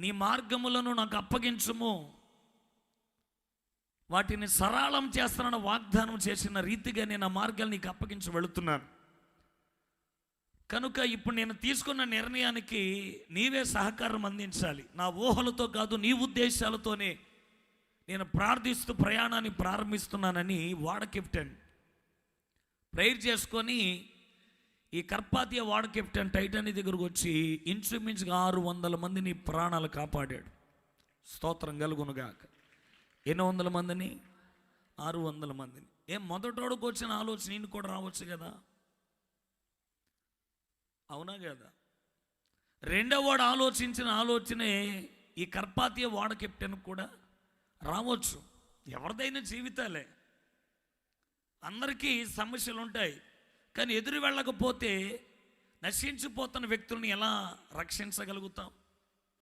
నీ మార్గములను నాకు అప్పగించుము, వాటిని సరళం చేస్తానని వాగ్దానం చేసిన రీతిగా నేను ఆ మార్గాలు నీకు అప్పగించి వెళుతున్నాను. కనుక ఇప్పుడు నేను తీసుకున్న నిర్ణయానికి నీవే సహకారం అందించాలి. నా ఊహలతో కాదు, నీ ఉద్దేశాలతోనే నేను ప్రార్థిస్తూ ప్రయాణాన్ని ప్రారంభిస్తున్నానని వాడ కెప్టెన్ ప్రేయర్ చేసుకొని ఈ కర్పాతియా వాడ కెప్టెన్ టైటానిక్ దగ్గరకు వచ్చి ఇంచుమించుగా 600 మందిని ప్రాణాలు కాపాడాడు. స్తోత్రం కలుగునుగాక. ఎన్ని వందల మందిని? 600 మందిని. మొదటోడికి వచ్చిన ఆలోచన నేను కూడా రావచ్చు కదా, అవునా కదా? రెండో వాడు ఆలోచించిన ఆలోచనే ఈ కర్పాతియా వాడ కెప్టెన్ కూడా రావచ్చు. ఎవరిదైనా జీవితాలే, అందరికీ సమస్యలు ఉంటాయి. కానీ ఎదురు వెళ్ళకపోతే నశించిపోతున్న వ్యక్తుల్ని ఎలా రక్షించగలుగుతాం?